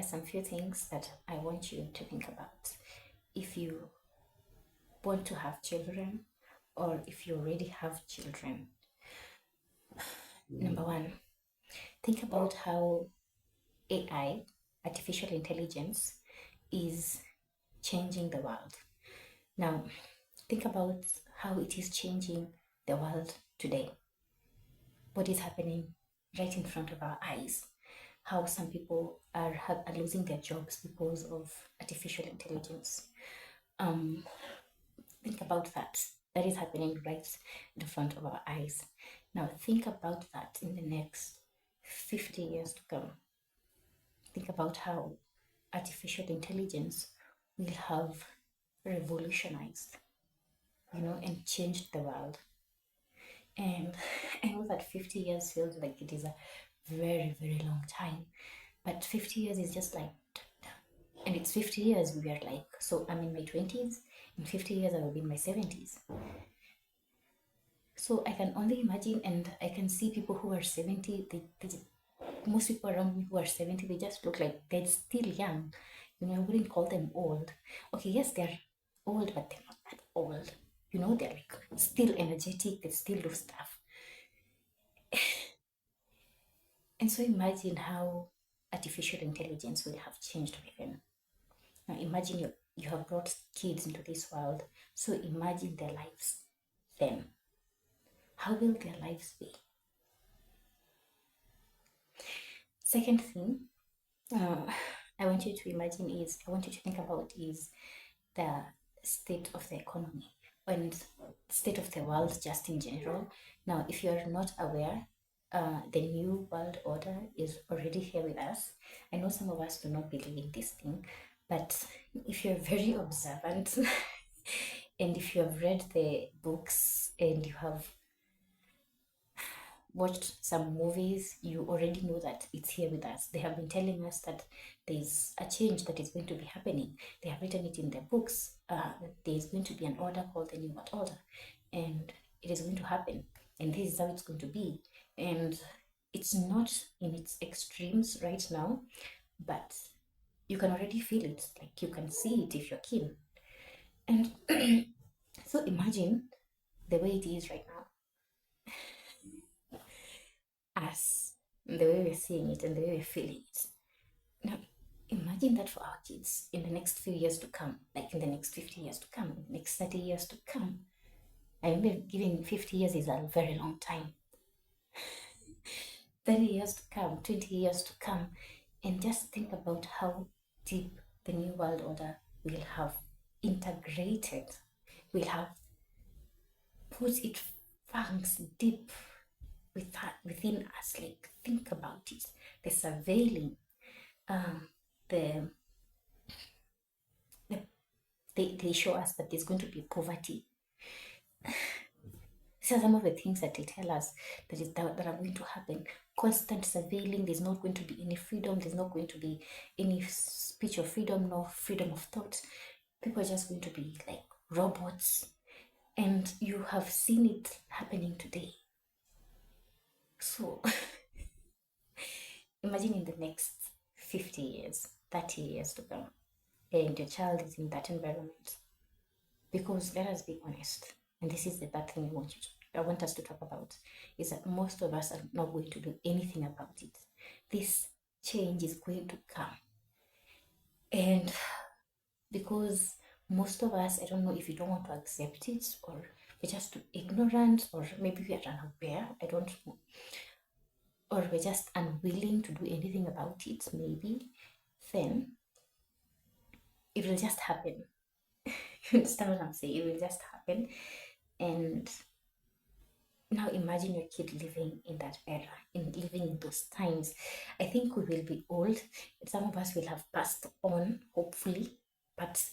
some few things that I want you to think about. If you want to have children, or if you already have children, number one, think about how AI, artificial intelligence, is changing the world. Now, think about how it is changing the world today. What is happening right in front of our eyes? How some people are losing their jobs because of artificial intelligence. Um, think about that. That is happening right in front of our eyes. Now, think about that in the next 50 years to come. Think about how artificial intelligence will have revolutionized, and changed the world. And I know that 50 years feels like it is a very, very long time, but 50 years is just like, and it's 50 years, we are like, so I'm in my 20s, in 50 years I will be in my 70s. So I can only imagine, and I can see people who are 70, most people around me who are 70, they just look like they're still young. I wouldn't call them old. Okay, yes, they're old, but they're not that old. They're like still energetic, they still do stuff. And so imagine how artificial intelligence will have changed everything. Now imagine you have brought kids into this world, so imagine their lives then. How will their lives be? Second thing, I want you to think about is the state of the economy and state of the world just in general. Now, if you are not aware, the new world order is already here with us. I know some of us do not believe in this thing, but if you're very observant and if you have read the books and you have watched some movies, you already know that it's here with us. They have been telling us that there's a change that is going to be happening. They have written it in their books. There's going to be an order called the New World Order, and it is going to happen. And this is how it's going to be. And it's not in its extremes right now, but you can already feel it. Like you can see it if you're keen. And so imagine the way it is right now. Us, the way we're seeing it and the way we're feeling it. Now, imagine that for our kids in the next few years to come, like in the next 50 years to come, in the next 30 years to come. I remember giving 50 years is a very long time. 30 years to come, 20 years to come, and just think about how deep the New World Order will have integrated, will have put its fangs deep within us. Like, think about it. The surveilling, the they show us that there's going to be poverty. These are some of the things that they tell us that are going to happen. Constant surveilling, there's not going to be any freedom, there's not going to be any speech of freedom, no freedom of thought. People are just going to be like robots. And you have seen it happening today. So imagine in the next 50 years, 30 years to come, and your child is in that environment. Because let us be honest, and this is the bad thing I want us to talk about, is that most of us are not going to do anything about it. This change is going to come. And because most of us, I don't know if you don't want to accept it, or we're just too ignorant, or maybe we are unaware, I don't know, or we're just unwilling to do anything about it, maybe, then it will just happen. You understand what I'm saying? It will just happen. And now imagine your kid living in that era, living in those times. I think we will be old. Some of us will have passed on, hopefully. But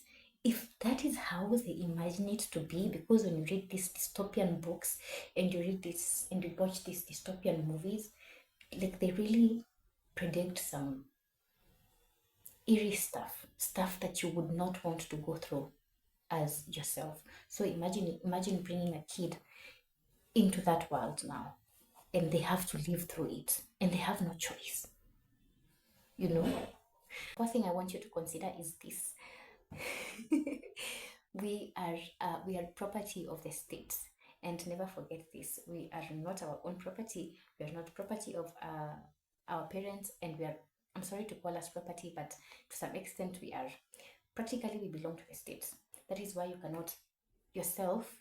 if that is how they imagine it to be, because when you read these dystopian books and you read this and you watch these dystopian movies, like they really predict some eerie stuff that you would not want to go through as yourself. So imagine bringing a kid into that world now, and they have to live through it, and they have no choice. First thing I want you to consider is this. We are property of the state, and never forget this. We are not our own property. We are not property of our parents, and we are, I'm sorry to call us property, but to some extent we are. Practically we belong to the state. That is why you cannot yourself,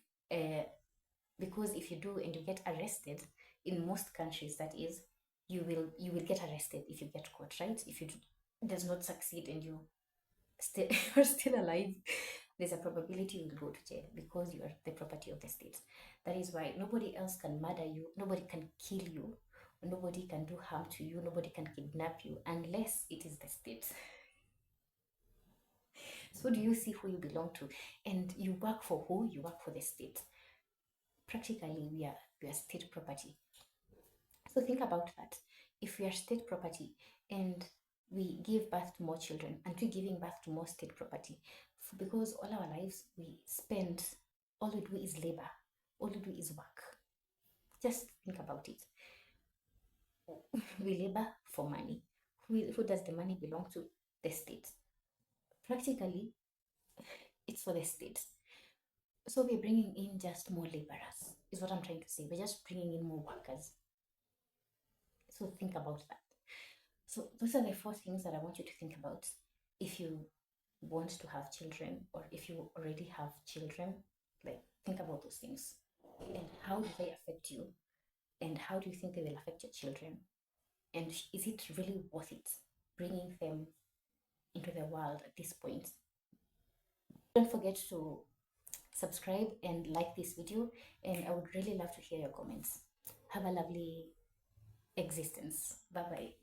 because if you do and you get arrested, in most countries that is, you will get arrested if you get caught, right? If you does not succeed and you still are still alive, there's a probability you will go to jail because you are the property of the state. That is why nobody else can murder you, nobody can kill you, nobody can do harm to you, nobody can kidnap you unless it is the state. So do you see who you belong to? And you work for who? You work for the state. Practically we are state property. So think about that. If we are state property and we give birth to more children, and we're giving birth to more state property, because all our lives we spend, all we do is labor, all we do is work. Just think about it. We labor for money. Who does the money belong to? The state. Practically, it's for the state. So we're bringing in just more laborers, is what I'm trying to say. We're just bringing in more workers. So think about that. So those are the four things that I want you to think about if you want to have children, or if you already have children. Like, think about those things and how do they affect you, and how do you think they will affect your children, and is it really worth it bringing them into the world at this point? Don't forget to subscribe and like this video, and I would really love to hear your comments. Have a lovely existence. Bye bye.